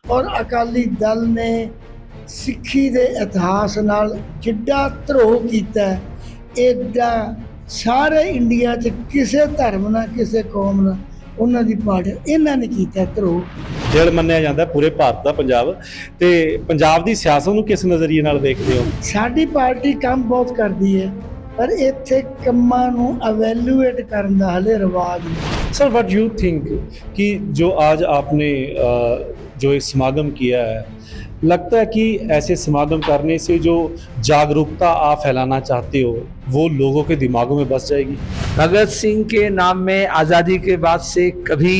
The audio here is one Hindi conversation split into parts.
और अकाली दल ने सिੱਖੀ ਦੇ ਇਤਿਹਾਸ ਨਾਲ ਜਿੱਡਾ ਧਰੋਹ ਕੀਤਾ ਐਡਾ ਸਾਰੇ ਇੰਡੀਆ 'ਚ ਕਿਸੇ ਧਰਮ ਨਾਲ ਕਿਸੇ ਕੌਮ ਨਾਲ ਉਹਨਾਂ ਦੀ ਪਾਰਟੀ ਇਹਨਾਂ ਨੇ ਕੀਤਾ ਧਰੋਹ। ਦਿਲ ਮੰਨਿਆ ਜਾਂਦਾ ਪੂਰੇ ਭਾਰਤ ਦਾ ਪੰਜਾਬ, ਤੇ ਪੰਜਾਬ ਦੀ ਸਿਆਸਤ ਨੂੰ ਕਿਸ ਨਜ਼ਰੀਏ ਨਾਲ ਵੇਖਦੇ ਹੋ? ਸਾਡੀ ਪਾਰਟੀ ਕੰਮ ਬਹੁਤ ਕਰਦੀ ਹੈ ਪਰ ਇੱਥੇ ਕੰਮਾਂ ਨੂੰ ਅਵੈਲੂਏਟ ਕਰਨ ਦਾ ਹਲੇ ਰਿਵਾਜ ਨਹੀਂ। सर व्हाट यू थिंक कि जो आज आपने जो एक समागम किया है, लगता है कि ऐसे समागम करने से जो जागरूकता आप फैलाना चाहते हो वो लोगों के दिमागों में बस जाएगी? भगत सिंह के नाम में आज़ादी के बाद से कभी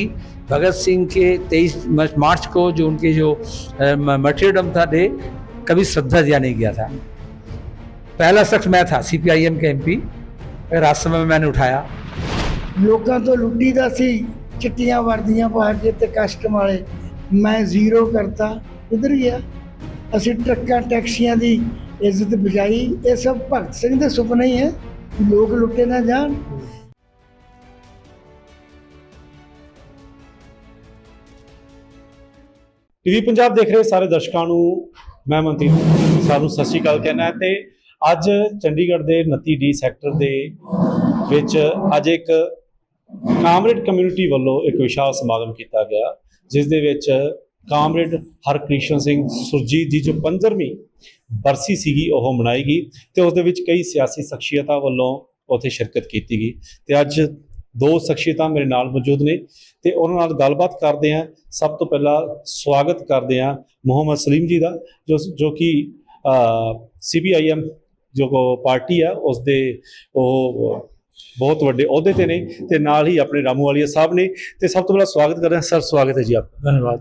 भगत सिंह के 23 मार्च को जो उनके जो मर्टियरडम था डे, कभी श्रद्धा दिया नहीं गया था। पहला शख्स मैं था, CPIM के MP, राज्यसभा में मैंने उठाया। ਲੋਕਾਂ ਤੋਂ ਲੁੱਟੀਦਾ ਸੀ ਚਿੱਟੀਆਂ ਵਰਦੀਆਂ ਪਾ ਕੇ ਤੇ ਕਸਟਮ ਵਾਲੇ, ਮੈਂ ਜ਼ੀਰੋ ਕਰਤਾ, ਉਧਰ ਗਿਆ। ਅਸੀਂ ਟਰੱਕਾਂ ਟੈਕਸੀਆਂ ਦੀ ਇੱਜ਼ਤ ਬਚਾਈ। ਇਹ ਸਭ ਭਗਤ ਸਿੰਘ ਦੇ ਸੁਪਨੇ ਹੀ ਹੈ, ਲੋਕ ਲੁੱਟੇ ਨਾ ਜਾਣ। ਟੀਵੀ ਪੰਜਾਬ ਦੇਖ ਰਹੇ ਸਾਰੇ ਦਰਸ਼ਕਾਂ ਨੂੰ ਮੈਂ ਮਨਦੀਪ ਸਾਨੂੰ ਸਤਿ ਸ਼੍ਰੀ ਅਕਾਲ ਕਹਿਣਾ ਹੈ। ਤੇ ਅੱਜ ਚੰਡੀਗੜ੍ਹ ਦੇ 29D ਸੈਕਟਰ ਦੇ ਵਿੱਚ ਅੱਜ ਇੱਕ ਕਾਮਰੇਡ ਕਮਿਊਨਿਟੀ ਵੱਲੋਂ ਇੱਕ ਵਿਸ਼ਾਲ ਸਮਾਗਮ ਕੀਤਾ ਗਿਆ, ਜਿਸ ਦੇ ਵਿੱਚ ਕਾਮਰੇਡ ਹਰਕ੍ਰਿਸ਼ਨ ਸਿੰਘ ਸੁਰਜੀਤ ਜੀ ਜੋ 15ਵੀਂ ਬਰਸੀ ਸੀਗੀ ਉਹ ਮਨਾਈ ਗਈ, ਤੇ ਉਸ ਦੇ ਵਿੱਚ ਕਈ ਸਿਆਸੀ ਸ਼ਖਸੀਅਤਾਂ ਵੱਲੋਂ ਉੱਥੇ ਸ਼ਿਰਕਤ ਕੀਤੀ ਗਈ। ਤੇ ਅੱਜ ਦੋ ਸ਼ਖਸੀਅਤਾਂ ਮੇਰੇ ਨਾਲ ਮੌਜੂਦ ਨੇ ਤੇ ਉਹਨਾਂ ਨਾਲ ਗੱਲਬਾਤ ਕਰਦੇ ਹਾਂ। ਸਭ ਤੋਂ ਪਹਿਲਾਂ ਸਵਾਗਤ ਕਰਦੇ ਹਾਂ ਮੁਹੰਮਦ ਸਲੀਮ ਜੀ ਦਾ, ਜੋ ਕਿ CPIM ਜੋ ਪਾਰਟੀ ਆ ਉਸ ਦੇ ਉਹ बहुत ਵੱਡੇ ਅਹੁਦੇ ਤੇ ਨੇ, ਤੇ ਨਾਲ ਹੀ ਆਪਣੇ रामूवालिया साहब ने। तो सब तो पहला स्वागत कर रहे हैं सर, स्वागत है जी आपका। धन्यवाद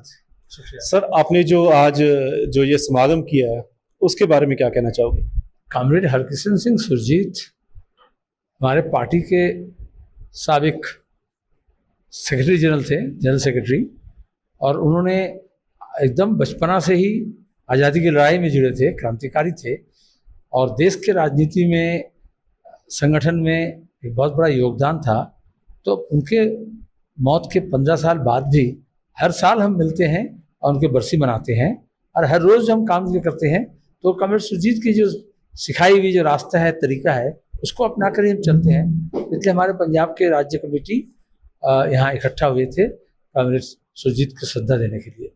सर, आपने जो आज जो ये समागम किया है उसके बारे में क्या कहना चाहोगे? कामरेड हरकिशन सिंह सुरजीत हमारे पार्टी के साबिक सेक्रेटरी जनरल थे, जनरल सेक्रेटरी, और उन्होंने एकदम बचपना से ही आज़ादी की लड़ाई में जुड़े थे, क्रांतिकारी थे, और देश के राजनीति में संगठन में एक बहुत बड़ा योगदान था। तो उनके मौत के 15 साल बाद भी हर साल हम मिलते हैं और उनके बरसी मनाते हैं, और हर रोज़ हम काम करते हैं। तो कामरेड सुरजीत की जो सिखाई हुई जो रास्ता है, तरीका है, उसको अपना कर ही हम चलते हैं। इसलिए हमारे पंजाब के राज्य कमेटी यहाँ इकट्ठा हुए थे कामरेड सुरजीत को श्रद्धा देने के लिए।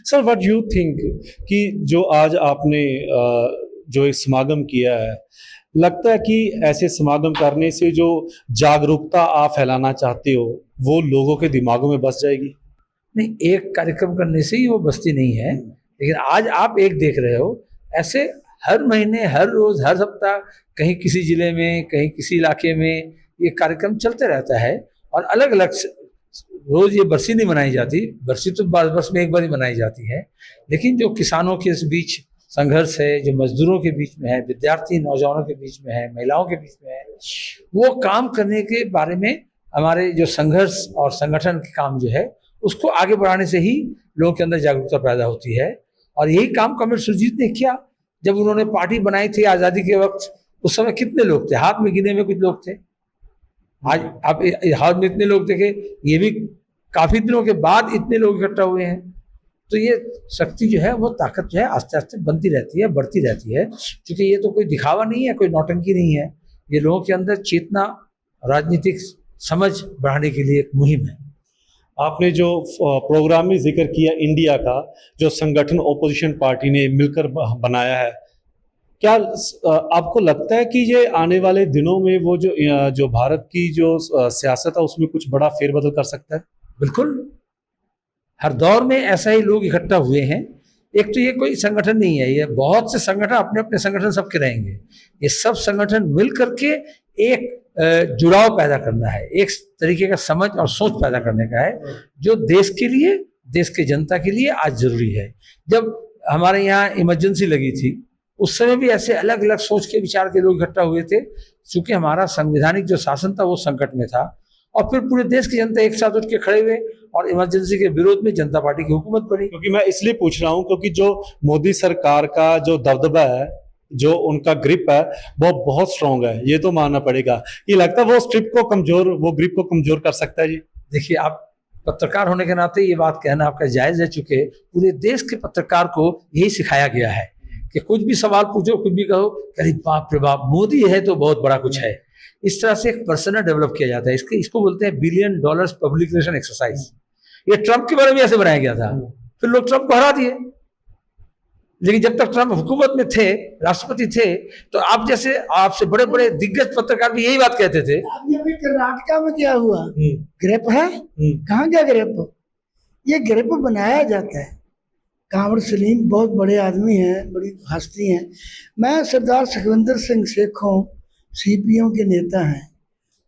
सर व्हाट यू थिंक कि जो आज आपने जो एक समागम किया है, लगता है कि ऐसे समागम करने से जो जागरूकता आप फैलाना चाहते हो वो लोगों के दिमागों में बस जाएगी? नहीं, एक कार्यक्रम करने से ही वो बसती नहीं है, लेकिन आज आप एक देख रहे हो, ऐसे हर महीने, हर रोज़, हर सप्ताह कहीं किसी ज़िले में, कहीं किसी इलाके में ये कार्यक्रम चलते रहता है। और अलग अलग रोज़ ये बरसी नहीं मनाई जाती, बरसी तो वर्ष में एक बार ही मनाई जाती है, लेकिन जो किसानों के इस बीच संघर्ष है, जो मजदूरों के बीच में है, विद्यार्थी नौजवानों के बीच में है, महिलाओं के बीच में है, वो काम करने के बारे में हमारे जो संघर्ष और संगठन के काम जो है उसको आगे बढ़ाने से ही लोगों के अंदर जागरूकता पैदा होती है। और यही काम कामरेड सुरजीत ने किया। जब उन्होंने पार्टी बनाई थी आज़ादी के वक्त, उस समय कितने लोग थे? हाथ में गिने में कुछ लोग थे। आज आप हाथ में इतने लोग देखे, ये भी काफ़ी दिनों के बाद इतने लोग इकट्ठा हुए हैं। तो ये शक्ति जो है, वो ताकत जो है आस्ते आस्ते बनती रहती है, बढ़ती रहती है, क्योंकि ये तो कोई दिखावा नहीं है, कोई नौटंकी नहीं है, ये लोगों के अंदर चेतना, राजनीतिक समझ बढ़ाने के लिए एक मुहिम है। आपने जो प्रोग्राम में जिक्र किया इंडिया का, जो संगठन ओपोजिशन पार्टी ने मिलकर बनाया है, क्या आपको लगता है कि ये आने वाले दिनों में वो जो भारत की जो सियासत है उसमें कुछ बड़ा फेरबदल कर सकता है? बिल्कुल, हर दौर में ऐसा ही लोग इकट्ठा हुए हैं। एक तो ये कोई संगठन नहीं है, ये बहुत से संगठन, अपने अपने संगठन सबके रहेंगे। ये सब संगठन मिल करके एक जुड़ाव पैदा करना है, एक तरीके का समझ और सोच पैदा करने का है, जो देश के लिए, देश की जनता के लिए आज जरूरी है। जब हमारे यहाँ इमरजेंसी लगी थी, उस समय भी ऐसे अलग अलग सोच के विचार के लोग इकट्ठा हुए थे, क्योंकि हमारा संवैधानिक जो शासन था वो संकट में था। और फिर पूरे देश की जनता एक साथ उठ के खड़े हुए और इमरजेंसी के विरोध में जनता पार्टी की हुकूमत बनी। क्योंकि मैं इसलिए पूछ रहा हूँ क्योंकि जो मोदी सरकार का जो दबदबा है, जो उनका ग्रिप है, वो बहुत स्ट्रॉन्ग है, ये तो मानना पड़ेगा। ये लगता है वो स्ट्रिप को कमजोर, वो ग्रिप को कमजोर कर सकता है जी? देखिए, आप पत्रकार होने के नाते ये बात कहना आपका जायज़ है, चूँकि पूरे देश के पत्रकार को यही सिखाया गया है कि कुछ भी सवाल पूछो, कुछ भी कहो, अरे बाप रे बाप, मोदी है तो बहुत बड़ा कुछ है। इस तरह से एक पर्सनल डेवलप किया जाता है। इसको बोलते हैं $1 बिलियन पब्लिक रिलेशन एक्सरसाइज। ये ट्रंप के बारे में ऐसे बनाया गया था, फिर लोग ट्रंप को हरा दिए। लेकिन जब तक ट्रंप हुकूमत में थे, राष्ट्रपति थे, तो आप जैसे आपसे बड़े बड़े दिग्गज पत्रकार भी यही बात कहते थे। अब अभी कर्नाटका में क्या हुआ, ग्रेप है, कहाँ गया ग्रेप? ये ग्रेप बनाया जाता है। कांवड़ सलीम बहुत बड़े आदमी हैं, बड़ी हस्ती हैं। मैं सरदार सुखविंदर सिंह सेखों सीपीओ के नेता हैं,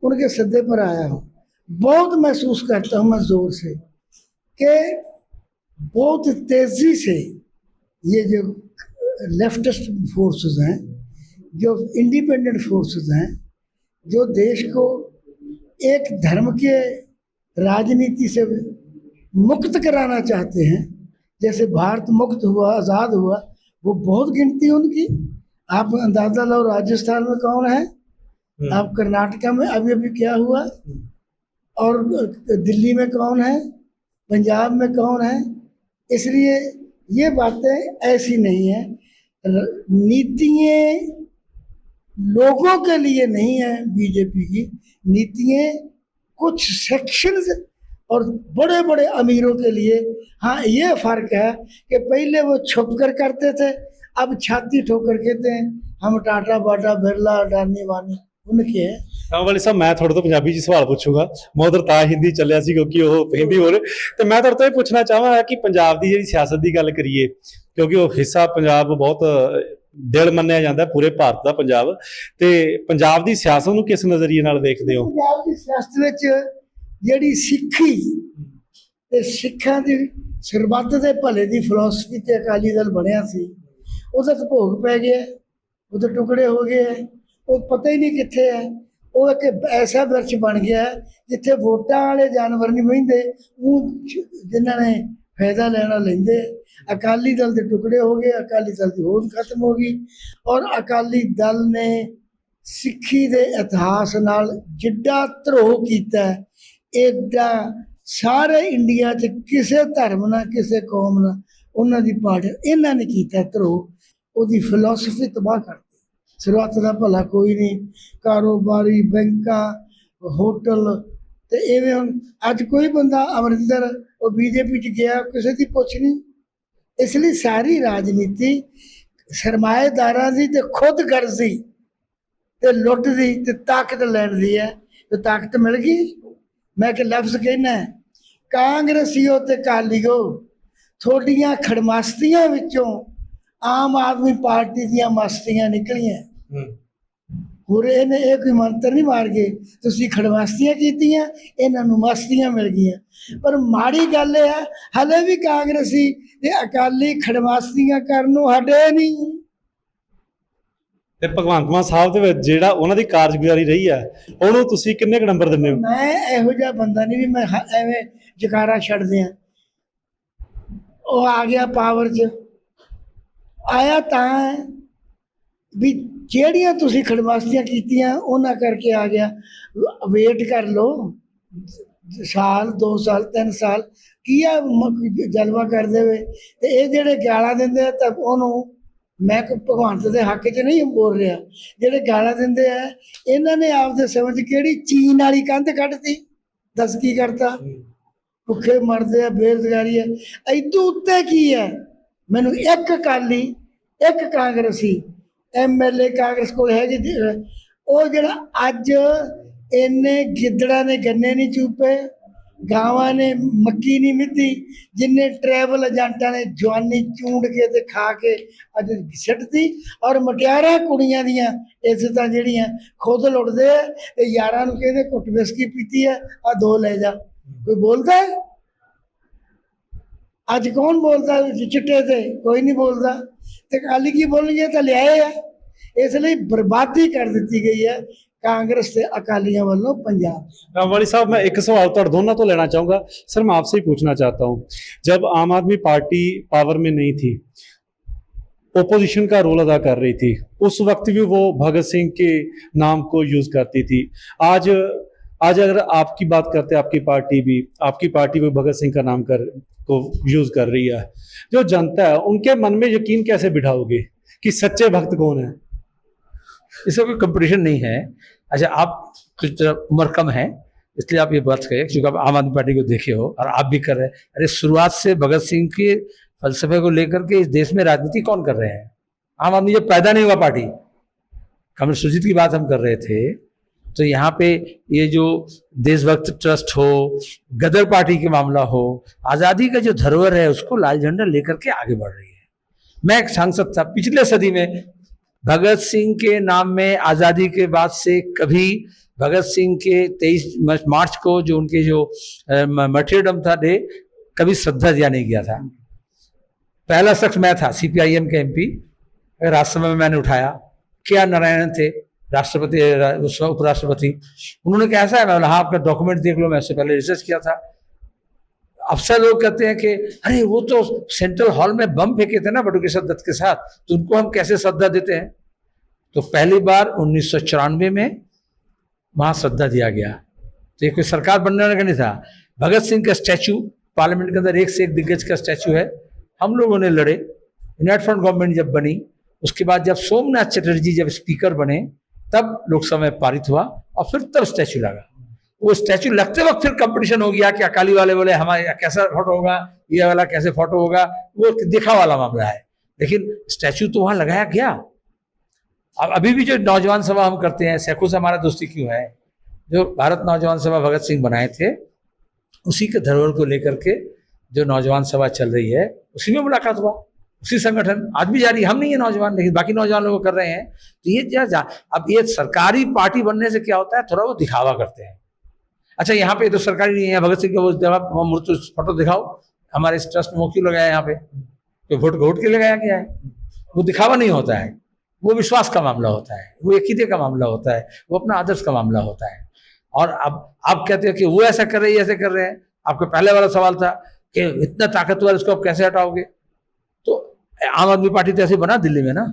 उनके सदे पर आया हूँ। बहुत महसूस करता हूँ मैं जोर से कि बहुत तेजी से ये जो लेफ्टिस्ट फोर्सेस हैं, जो इंडिपेंडेंट फोर्सेस हैं, जो देश को एक धर्म के राजनीति से मुक्त कराना चाहते हैं, जैसे भारत मुक्त हुआ, आज़ाद हुआ, वो बहुत गिनती उनकी। आप अंदाजा लो राजस्थान में कौन है, आप कर्नाटका में अभी अभी क्या हुआ, और दिल्ली में कौन है, पंजाब में कौन है। इसलिए ये बातें ऐसी नहीं है, नीतियाँ लोगों के लिए नहीं है बीजेपी की, नीतियाँ कुछ सेक्शंस और बड़े बड़े अमीरों के लिए। हाँ, ये फर्क है कि पहले वो छुप कर करते थे, अब छाती ठोकर कहते हैं हम टाटा बाटा बिरला अडानी वानी उनके हैं। ਰਾਮ ਵਾਲੀ ਸਾਹਿਬ, ਮੈਂ ਤੁਹਾਡੇ ਤੋਂ ਪੰਜਾਬੀ 'ਚ ਸਵਾਲ ਪੁੱਛੂੰਗਾ। ਮੈਂ ਉਧਰ ਤਾਂ ਹਿੰਦੀ ਚੱਲਿਆ ਸੀ ਕਿਉਂਕਿ ਉਹ ਹਿੰਦੀ ਬੋਲੇ, ਤੇ ਮੈਂ ਤੁਹਾਡੇ ਤੋਂ ਇਹ ਪੁੱਛਣਾ ਚਾਹਾਂਗਾ ਕਿ ਪੰਜਾਬ ਦੀ ਜਿਹੜੀ ਸਿਆਸਤ ਦੀ ਗੱਲ ਕਰੀਏ, ਕਿਉਂਕਿ ਉਹ ਹਿੱਸਾ ਪੰਜਾਬ ਬਹੁਤ ਦਿਲ ਮੰਨਿਆ ਜਾਂਦਾ ਪੂਰੇ ਭਾਰਤ ਦਾ ਪੰਜਾਬ, ਤੇ ਪੰਜਾਬ ਦੀ ਸਿਆਸਤ ਨੂੰ ਕਿਸ ਨਜ਼ਰੀਏ ਨਾਲ ਦੇਖਦੇ ਹੋ? ਪੰਜਾਬ ਦੀ ਸਿਆਸਤ ਵਿੱਚ ਜਿਹੜੀ ਸਿੱਖੀ ਤੇ ਸਿੱਖਾਂ ਦੀ ਸਰਬੱਤ ਦੇ ਭਲੇ ਦੀ ਫਿਲਾਸਫੀ ਤੇ ਅਕਾਲੀ ਦਲ ਬਣਿਆ ਸੀ, ਉਹਦਾ ਤਾਂ ਭੋਗ ਪੈ ਗਿਆ, ਉਹਦੇ ਟੁਕੜੇ ਹੋ ਗਏ, ਉਹ ਪਤਾ ਹੀ ਨਹੀਂ ਕਿੱਥੇ ਹੈ। ਉਹ ਇੱਕ ਐਸਾ ਵਿਰਛ ਬਣ ਗਿਆ ਜਿੱਥੇ ਵੋਟਾਂ ਵਾਲੇ ਜਾਨਵਰ ਨਹੀਂ ਬਹਿੰਦੇ, ਉਹ ਜਿਨ੍ਹਾਂ ਨੇ ਫਾਇਦਾ ਲੈਣਾ ਲੈਂਦੇ। ਅਕਾਲੀ ਦਲ ਦੇ ਟੁਕੜੇ ਹੋ ਗਏ, ਅਕਾਲੀ ਦਲ ਦੀ ਹੋਂਦ ਖਤਮ ਹੋ ਗਈ, ਔਰ ਅਕਾਲੀ ਦਲ ਨੇ ਸਿੱਖੀ ਦੇ ਇਤਿਹਾਸ ਨਾਲ ਜਿੱਡਾ ਧਰੋਹ ਕੀਤਾ, ਏਡਾ ਸਾਰੇ ਇੰਡੀਆ 'ਚ ਕਿਸੇ ਧਰਮ ਨਾਲ, ਕਿਸੇ ਕੌਮ ਨਾਲ ਉਹਨਾਂ ਦੀ ਪਾਰਟੀ ਇਹਨਾਂ ਨੇ ਕੀਤਾ ਧਰੋਹ। ਉਹਦੀ ਫਿਲਾਸਫੀ ਤਬਾਹ ਕਰ, ਸਰਬੱਤ ਦਾ ਭਲਾ ਕੋਈ ਨਹੀਂ, ਕਾਰੋਬਾਰੀ, ਬੈਂਕਾਂ, ਹੋਟਲ, ਤੇ ਇਵੇਂ ਹੁਣ ਅੱਜ ਕੋਈ ਬੰਦਾ ਅਮਰਿੰਦਰ ਉਹ ਬੀਜੇਪੀ 'ਚ ਗਿਆ, ਕਿਸੇ ਦੀ ਪੁੱਛ ਨਹੀਂ। ਇਸ ਲਈ ਸਾਰੀ ਰਾਜਨੀਤੀ ਸਰਮਾਏਦਾਰਾਂ ਦੀ ਤੇ ਖੁਦਗਰਜ਼ੀ ਤੇ ਲੁੱਟ ਦੀ ਤੇ ਤਾਕਤ ਲੈਣ ਦੀ ਹੈ। ਤੇ ਤਾਕਤ ਮਿਲ ਗਈ। ਮੈਂ ਕਿ ਲਫ਼ਜ਼ ਕਹਿਣਾ, ਕਾਂਗਰਸੀਓ ਤੇ ਅਕਾਲੀਓ, ਤੁਹਾਡੀਆਂ ਖੜਮਾਸਤੀਆਂ ਵਿੱਚੋਂ ਆਮ ਆਦਮੀ ਪਾਰਟੀ ਦੀਆਂ ਮਸਤੀਆਂ ਨਿਕਲੀਆਂ। ਹੋਰ ਇਹਨੇ ਇਹ ਕੋਈ ਮੰਤਰ ਨਹੀਂ ਮਾਰ ਗਏ, ਤੁਸੀਂ ਖੜਮਾਸਤੀਆਂ ਕੀਤੀਆਂ, ਇਹਨਾਂ ਨੂੰ ਮਸਤੀਆਂ ਮਿਲ ਗਈਆਂ। ਪਰ ਮਾੜੀ ਗੱਲ ਇਹ ਹੈ, ਹਲੇ ਵੀ ਕਾਂਗਰਸੀ ਤੇ ਅਕਾਲੀ ਖੜਮਾਸਤੀਆਂ ਕਰਨ ਨੂੰ ਹਟੇ ਨਹੀਂ। ਤੇ ਭਗਵੰਤ ਮਾਨ ਸਾਹਿਬ ਦੇ ਵਿੱਚ ਜਿਹੜਾ ਉਹਨਾਂ ਦੀ ਕਾਰਜਗੁਜ਼ਾਰੀ ਰਹੀ ਹੈ, ਉਹਨੂੰ ਤੁਸੀਂ ਕਿੰਨੇ ਕੁ ਨੰਬਰ ਦਿੰਦੇ ਹੋ? ਮੈਂ ਇਹੋ ਜਿਹਾ ਬੰਦਾ ਨਹੀਂ ਵੀ ਮੈਂ ਐਵੇਂ ਜਕਾਰਾ ਛੱਡ ਦਿਆਂ। ਉਹ ਆ ਗਿਆ ਪਾਵਰ 'ਚ, ਆਇਆ ਤਾਂ ਵੀ ਜਿਹੜੀਆਂ ਤੁਸੀਂ ਖੜਮਾਸਤੀਆਂ ਕੀਤੀਆਂ ਉਹਨਾਂ ਕਰਕੇ ਆ ਗਿਆ। ਵੇਟ ਕਰ ਲਓ, ਸਾਲ 2 ਸਾਲ 3 ਸਾਲ ਕੀ ਆ ਜਲਵਾ ਕਰ ਦੇਵੇ। ਤੇ ਇਹ ਜਿਹੜੇ ਗਾਲਾਂ ਦਿੰਦੇ ਆ, ਤਾਂ ਉਹਨੂੰ ਮੈਂ ਭਗਵੰਤ ਦੇ ਹੱਕ 'ਚ ਨਹੀਂ ਬੋਲ ਰਿਹਾ, ਜਿਹੜੇ ਗਾਲਾਂ ਦਿੰਦੇ ਆ ਇਹਨਾਂ ਨੇ ਆਪਦੇ ਸਮਝ ਕਿਹੜੀ ਚੀਨ ਵਾਲੀ ਕੰਧ ਕੱਢਤੀ, ਦੱਸ ਕੀ ਕਰਤਾ। ਭੁੱਖੇ ਮਰਦੇ ਆ, ਬੇਰੁਜ਼ਗਾਰੀ ਹੈ। ਇਦੋਂ ਉੱਤੇ ਕੀ ਹੈ? ਮੈਨੂੰ ਇੱਕ ਅਕਾਲੀ, ਇੱਕ ਕਾਂਗਰਸੀ MLA ਕਾਂਗਰਸ ਕੋਲ ਹੈਗੀ, ਉਹ ਜਿਹੜਾ ਅੱਜ ਇੰਨੇ ਗਿੱਦੜਾਂ ਨੇ ਗੰਨੇ ਨਹੀਂ ਚੂਪੇ, ਗਾਵਾਂ ਨੇ ਮੱਕੀ ਨਹੀਂ ਮਿੱਧੀ, ਜਿੰਨੇ ਟਰੈਵਲ ਏਜੰਟਾਂ ਨੇ ਜਵਾਨੀ ਚੂੰਡ ਕੇ ਤੇ ਖਾ ਕੇ ਅੱਜ ਸਿੱਟਦੀ। ਔਰ ਮੁਟਿਆਰਾਂ ਕੁੜੀਆਂ ਦੀਆਂ ਇੱਜ਼ਤਾਂ ਜਿਹੜੀਆਂ ਖੁਦ ਲੁੱਟਦੇ ਆ, ਤੇ ਯਾਰਾਂ ਨੂੰ ਕਹਿੰਦੇ ਘੁੱਟ ਵਿਸਕੀ ਪੀਤੀ ਹੈ, ਆ 2 ਲੈ ਜਾ। ਕੋਈ ਬੋਲਦਾ ਹੈ? ਅੱਜ ਕੌਣ ਬੋਲਦਾ ਚਿੱਟੇ ਤੇ? ਕੋਈ ਨਹੀਂ ਬੋਲਦਾ। ਤੇ ਅਕਾਲੀ ਕੀ ਬੋਲਣਗੇ? ਤਾਂ ਲਿਆਏ ਆ। ਇਸ ਲਈ ਬਰਬਾਦੀ ਕਰ ਦਿੱਤੀ ਗਈ ਹੈ कांग्रेस से अकालियों वालों पंजाब। रामवाली साहब, मैं एक सवाल तो दोनों तो लेना चाहूँगा। सर, मैं आपसे ही पूछना चाहता हूँ, जब आम आदमी पार्टी पावर में नहीं थी, ओपोजिशन का रोल अदा कर रही थी, उस वक्त भी वो भगत सिंह के नाम को यूज़ करती थी। आज आज अगर आपकी बात करते हैं, आपकी पार्टी भी भगत सिंह का नाम को यूज कर रही है, जो जनता है उनके मन में यकीन कैसे बिठाओगे कि सच्चे भक्त कौन है? इसका कोई कंपटीशन नहीं है। अच्छा, आप कुछ उम्र कम है इसलिए आप ये बात कहें, क्योंकि आप आम आदमी पार्टी को देखे हो और आप भी कर रहे हैं। अरे शुरुआत से भगत सिंह के फलसफे को लेकर के इस देश में राजनीति कौन कर रहे हैं? आम आदमी जब पैदा नहीं हुआ पार्टी, कमल सुजीत की बात हम कर रहे थे, तो यहाँ पे ये जो देशभक्त ट्रस्ट हो, गदर पार्टी के मामला हो, आज़ादी का जो धरोहर है उसको लाल झंडा लेकर के आगे बढ़ रही है। मैं एक सांसद था पिछले सदी में, भगत सिंह के नाम में आज़ादी के बाद से कभी भगत सिंह के 23 मार्च को जो उनके जो मर्टियरडम था डे, कभी श्रद्धा दिया नहीं गया था। पहला शख्स मैं था, CPIM के MP, राज्यसभा में मैंने उठाया। क्या नारायण थे राष्ट्रपति, उपराष्ट्रपति, उन्होंने कहा ऐसा है, मैं बोला हाँ आपका डॉक्यूमेंट देख लो, मैं उससे पहले रिसर्च किया था। अफसर लोग कहते हैं कि अरे वो तो सेंट्रल हॉल में बम फेंके थे ना बटुकेश्वर दत्त के साथ, तो उनको हम कैसे श्रद्धा देते हैं? तो पहली बार 1994 में वहां श्रद्धा दिया गया। तो ये कोई सरकार बनने का नहीं था। भगत सिंह का स्टैचू पार्लियामेंट के अंदर एक से एक दिग्गज का स्टैचू है, हम लोगों ने लड़े। यूनाइटेड फ्रंट गवर्नमेंट जब बनी, उसके बाद जब सोमनाथ चटर्जी जब स्पीकर बने, तब लोकसभा में पारित हुआ और फिर तब स्टैचू लगा। वो स्टैचू लगते वक्त फिर कंपटीशन हो गया कि अकाली वाले बोले हमारे कैसा फोटो होगा, ये वाला कैसे फोटो होगा, वो दिखा वाला मामला है। लेकिन स्टैचू तो वहां लगाया गया। अब अभी भी जो नौजवान सभा हम करते हैं, सैकड़ों से हमारा दोस्ती क्यों है, जो भारत नौजवान सभा भगत सिंह बनाए थे, उसी के धरोहर को लेकर के जो नौजवान सभा चल रही है, उसी में मुलाकात हुआ, उसी संगठन आज भी जारी। हम नहीं है नौजवान, लेकिन बाकी नौजवान लोग कर रहे हैं। तो ये अब ये सरकारी पार्टी बनने से क्या होता है, थोड़ा वो दिखावा करते हैं। अच्छा, यहाँ पे तो सरकारी नहीं है, भगत सिंह का वो मूर्ति फोटो दिखाओ, हमारे इस ट्रस्ट में वो क्यों लगाया, यहाँ पे तो वोट के लगाया गया है। वो दिखावा नहीं होता है, वो विश्वास का मामला होता है, वो अकीदे का मामला होता है, वो अपना आदर्श का मामला होता है। और अब आप कहते हो कि वो ऐसा कर रहे हैं, ऐसे कर रहे हैं। आपका पहले वाला सवाल था कि इतना ताकतवर इसको आप कैसे हटाओगे, तो आम आदमी पार्टी तो ऐसे बना दिल्ली में ना,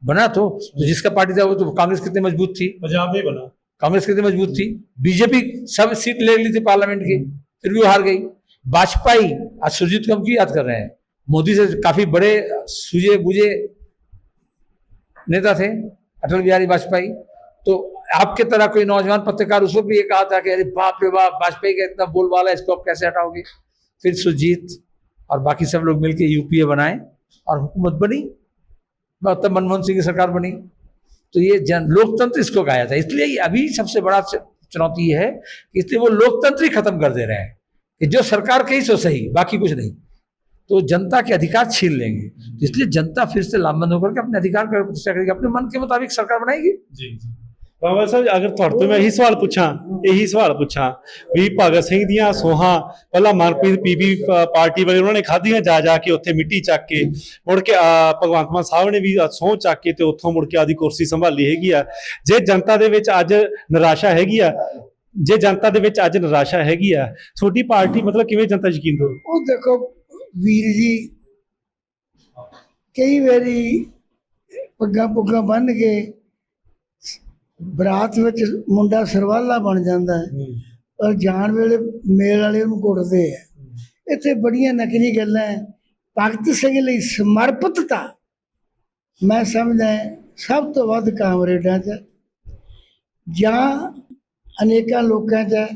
बना तो जिसका पार्टी था वो तो कांग्रेस कितनी मजबूत थी, पंजाब में बना, कांग्रेस कितनी मजबूत थी, बीजेपी सब सीट ले ली थी पार्लियामेंट की, फिर भी हार गई। वाजपेयी, आज सुरजीत को हम क्यों याद कर रहे हैं, मोदी से काफी बड़े सूझे बूझे नेता थे अटल बिहारी वाजपेयी। तो आपके तरह कोई नौजवान पत्रकार उसको भी ये कहा था कि अरे बाप रे बाप, वाजपेयी का इतना बोलबाला है, इसको आप कैसे हटाओगे। फिर सुरजीत और बाकी सब लोग मिलकर UPA बनाए और हुकूमत बनी, तब मनमोहन सिंह की सरकार बनी। तो ये लोकतंत्र इसको कहा जाता है। इसलिए अभी सबसे बड़ा चुनौती ये है कि इसलिए वो लोकतंत्र ही खत्म कर दे रहे हैं कि जो सरकार कही सो सही, बाकी कुछ नहीं, तो जनता के अधिकार छीन लेंगे। तो इसलिए जनता फिर से लामबंद होकर के अपने अधिकार का प्रतिष्ठा करेगी, अपने मन के मुताबिक सरकार बनाएगी। जी जी बाबा साहब, अगर ਤੁਹਾਡੇ ਤੋਂ ਮੈਂ ਇਹੀ ਸਵਾਲ ਪੁੱਛਾਂ ਵੀ ਭਗਤ ਸਿੰਘ ਦੀਆਂ ਸੋਹਾਂ ਪਹਿਲਾਂ ਮਨਪ੍ਰੀਤ ਪੀਪੀ ਪਾਰਟੀ ਵਾਲੇ ਉਹਨਾਂ ਨੇ ਖਾਧੀਆਂ ਜਾ ਕੇ ਉੱਥੇ ਮਿੱਟੀ ਚੱਕ ਕੇ, ਮੁੜ ਕੇ ਭਗਵੰਤ ਮਾਨ ਸਾਹਿਬ ਨੇ ਵੀ ਸਹੁੰ ਚੱਕ ਕੇ ਤੇ ਉੱਥੋਂ ਮੁੜ ਕੇ ਆਦੀ ਕੁਰਸੀ ਸੰਭਾਲੀ ਹੈਗੀ ਆ। ਜੇ ਜਨਤਾ ਦੇ ਵਿੱਚ ਅੱਜ ਨਿਰਾਸ਼ਾ ਹੈਗੀ ਆ, ਛੋਟੀ ਪਾਰਟੀ ਮਤਲਬ ਕਿਵੇਂ ਜਨਤਾ ਯਕੀਨ ਦੋ? ਉਹ ਦੇਖੋ ਵੀਰ ਜੀ, ਕਈ ਵਾਰੀ ਪੱਗਾਂ ਪੁੱਗਾਂ ਬੰਨ੍ਹ ਕੇ ਬਰਾਤ ਵਿੱਚ ਮੁੰਡਾ ਸਰਵਾਲਾ ਬਣ ਜਾਂਦਾ ਹੈ, ਪਰ ਜਾਣ ਵੇਲੇ ਮੇਲ ਵਾਲੇ ਨੂੰ ਕੁੱਟਦੇ ਆ। ਇੱਥੇ ਬੜੀਆਂ ਨਕਲੀ ਗੱਲਾਂ ਹੈ। ਭਗਤ ਸਿੰਘ ਲਈ ਸਮਰਪਿਤਤਾ ਮੈਂ ਸਮਝਦਾ ਸਭ ਤੋਂ ਵੱਧ ਕਾਮਰੇਡਾਂ 'ਚ ਜਾਂ ਅਨੇਕਾਂ ਲੋਕਾਂ 'ਚ।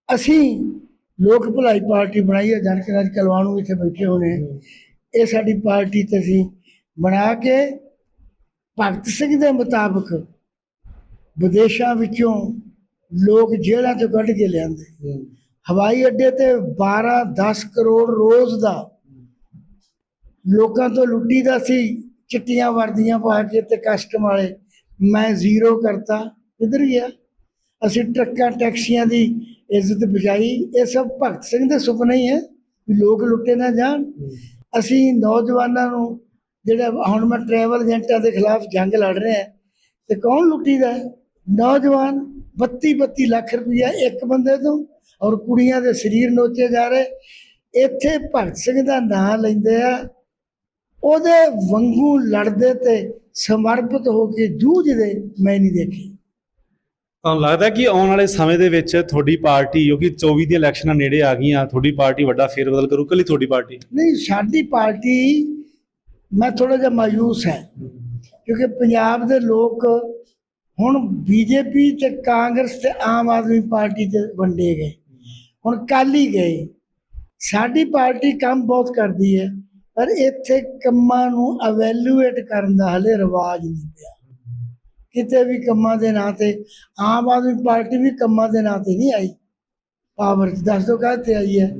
ਅਸੀਂ ਲੋਕ ਭਲਾਈ ਪਾਰਟੀ ਬਣਾਈ ਹੈ, ਜਨਕਰਾਜ ਕਲਵਾਣੂ ਇੱਥੇ ਬੈਠੇ ਹੋਣੇ, ਇਹ ਸਾਡੀ ਪਾਰਟੀ ਤੇ ਅਸੀਂ ਬਣਾ ਕੇ ਭਗਤ ਸਿੰਘ ਦੇ ਮੁਤਾਬਕ ਵਿਦੇਸ਼ਾਂ ਵਿੱਚੋਂ ਲੋਕ ਜੇਲ੍ਹਾਂ 'ਚੋਂ ਕੱਢ ਕੇ ਲਿਆਂਦੇ, ਹਵਾਈ ਅੱਡੇ ਤੇ 12-10 ਕਰੋੜ ਰੋਜ਼ ਦਾ ਲੋਕਾਂ ਤੋਂ ਲੁੱਟੀ ਦਾ ਸੀ, ਚਿੱਟੀਆਂ ਵਰਦੀਆਂ ਪਾ ਕੇ ਤੇ ਕਸਟਮ ਵਾਲੇ। ਮੈਂ ਜ਼ੀਰੋ ਕਰਤਾ, ਕਿੱਧਰ ਗਿਆ? ਅਸੀਂ ਟਰੱਕਾਂ ਟੈਕਸੀਆਂ ਦੀ ਇੱਜ਼ਤ ਬਚਾਈ। ਇਹ ਸਭ ਭਗਤ ਸਿੰਘ ਦੇ ਸੁਪਨੇ ਹੀ ਹੈ ਵੀ ਲੋਕ ਲੁੱਟੇ ਨਾ ਜਾਣ। ਅਸੀਂ ਨੌਜਵਾਨਾਂ ਨੂੰ ਜਿਹੜਾ ਹੁਣ ਮੈਂ ਟਰੈਵਲ ਏਜੰਟਾਂ ਦੇ ਖਿਲਾਫ ਜੰਗ ਲੜ ਰਿਹਾ, ਤੇ ਕੌਣ ਲੁੱਟੀਦਾ? ਨੌਜਵਾਨ 32-32 ਲੱਖ ਰੁਪਈਆ ਇੱਕ ਬੰਦੇ ਤੋਂ, ਔਰ ਕੁੜੀਆਂ ਦੇ ਸਰੀਰ ਨੋਚੇ ਜਾ ਰਹੇ। ਇੱਥੇ ਭਗਤ ਸਿੰਘ ਦਾ ਨਾਂ ਲੈਂਦੇ ਆ, ਉਹਦੇ ਵਾਂਗੂ ਲੜਦੇ ਤੇ ਸਮਰਪਿਤ ਹੋ ਕੇ ਜੂਝਦੇ ਮੈਂ ਨਹੀਂ ਦੇਖੀ। ਤੁਹਾਨੂੰ ਲੱਗਦਾ ਕਿ ਆਉਣ ਵਾਲੇ ਸਮੇਂ ਦੇ ਵਿੱਚ ਤੁਹਾਡੀ ਪਾਰਟੀ, ਕਿਉਂਕਿ 24 ਦੀਆਂ ਇਲੈਕਸ਼ਨਾਂ ਨੇੜੇ ਆ ਗਈਆਂ, ਤੁਹਾਡੀ ਪਾਰਟੀ ਵੱਡਾ ਫੇਰਬਦਲ ਕਰੂ? ਇਕੱਲੀ ਤੁਹਾਡੀ ਪਾਰਟੀ? ਨਹੀਂ, ਸਾਡੀ ਪਾਰਟੀ, ਮੈਂ ਥੋੜਾ ਜਿਹਾ ਮਾਯੂਸ ਹੈ ਕਿਉਂਕਿ ਪੰਜਾਬ ਦੇ ਲੋਕ ਹੁਣ ਬੀਜੇਪੀ ਤੇ ਕਾਂਗਰਸ ਤੇ ਆਮ ਆਦਮੀ ਪਾਰਟੀ ਤੇ ਵੰਡੇ ਗਏ, ਹੁਣ ਕੱਲ ਹੀ ਗਏ। ਸਾਡੀ ਪਾਰਟੀ ਕੰਮ ਬਹੁਤ ਕਰਦੀ ਹੈ, ਪਰ ਇੱਥੇ ਕੰਮਾਂ ਨੂੰ ਅਵੈਲੂਏਟ ਕਰਨ ਦਾ ਹਲੇ ਰਿਵਾਜ ਨਹੀਂ ਪਿਆ ਕਿਤੇ ਵੀ। ਕੰਮਾਂ ਦੇ ਨਾਂ ਤੇ ਆਮ ਆਦਮੀ ਪਾਰਟੀ ਵੀ ਕੰਮਾਂ ਦੇ ਨਾਂ ਤੇ ਨਹੀਂ ਆਈ ਪਾਵਰ 'ਚ। ਦੱਸ ਦਿਓ ਕਾਹਤੇ ਆਈ ਹੈ?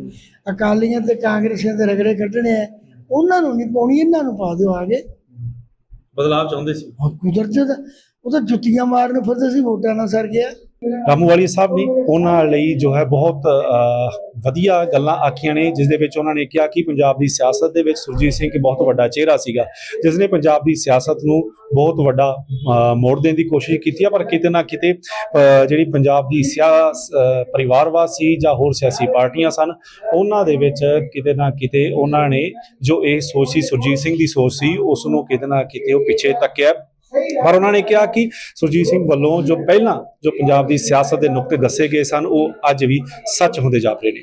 ਅਕਾਲੀਆਂ ਤੇ ਕਾਂਗਰਸੀਆਂ ਦੇ ਰਗੜੇ ਕੱਢਣੇ ਹੈ, ਉਹਨਾਂ ਨੂੰ ਨਹੀਂ ਪਾਉਣੀ, ਇਹਨਾਂ ਨੂੰ ਪਾ ਦਿਓ ਆਗੇ। ਬਦਲਾਵ ਚਾਹੁੰਦੇ ਸੀ? ਕੁਦਰਤ ਉਹ ਤਾਂ ਜੁੱਤੀਆਂ ਮਾਰਨ ਫਿਰਦੇ ਸੀ, ਵੋਟਾਂ ਨਾਲ ਸਰ ਗਿਆ। ਰਾਮੂਵਾਲੀਆ ਸਾਹਿਬ ਨੇ ਉਹਨਾਂ ਲਈ ਜੋ ਹੈ ਬਹੁਤ ਵਧੀਆ ਗੱਲਾਂ ਆਖੀਆਂ ਨੇ, ਜਿਸ ਦੇ ਵਿੱਚ ਉਹਨਾਂ ਨੇ ਕਿਹਾ ਕਿ ਪੰਜਾਬ ਦੀ ਸਿਆਸਤ ਦੇ ਵਿੱਚ ਸੁਰਜੀਤ ਸਿੰਘ ਇੱਕ ਬਹੁਤ ਵੱਡਾ ਚਿਹਰਾ ਸੀਗਾ, ਜਿਸ ਨੇ ਪੰਜਾਬ ਦੀ ਸਿਆਸਤ ਨੂੰ ਬਹੁਤ ਵੱਡਾ ਮੋੜ ਦੇਣ ਦੀ ਕੋਸ਼ਿਸ਼ ਕੀਤੀ ਹੈ। ਪਰ ਕਿਤੇ ਨਾ ਕਿਤੇ ਜਿਹੜੀ ਪੰਜਾਬ ਦੀ ਪਰਿਵਾਰਵਾਦ ਸੀ ਜਾਂ ਹੋਰ ਸਿਆਸੀ ਪਾਰਟੀਆਂ ਸਨ, ਉਹਨਾਂ ਦੇ ਵਿੱਚ ਕਿਤੇ ਨਾ ਕਿਤੇ ਉਹਨਾਂ ਨੇ ਜੋ ਇਹ ਸੋਚ ਸੀ, ਸੁਰਜੀਤ ਸਿੰਘ ਦੀ ਸੋਚ ਸੀ, ਉਸ ਨੂੰ ਕਿਤੇ ਨਾ ਕਿਤੇ ਉਹ ਪਿੱਛੇ ਧੱਕਿਆ। ਪਰ ਉਹਨਾਂ ਨੇ ਕਿਹਾ ਕਿ ਸੁਰਜੀਤ ਸਿੰਘ ਵੱਲੋਂ ਜੋ ਪਹਿਲਾਂ ਜੋ ਪੰਜਾਬ ਦੀ ਸਿਆਸਤ ਦੇ ਨੁਕਤੇ ਦੱਸੇ ਗਏ ਸਨ, ਉਹ ਅੱਜ ਵੀ ਸੱਚ ਹੁੰਦੇ ਜਾਪਦੇ ਨੇ।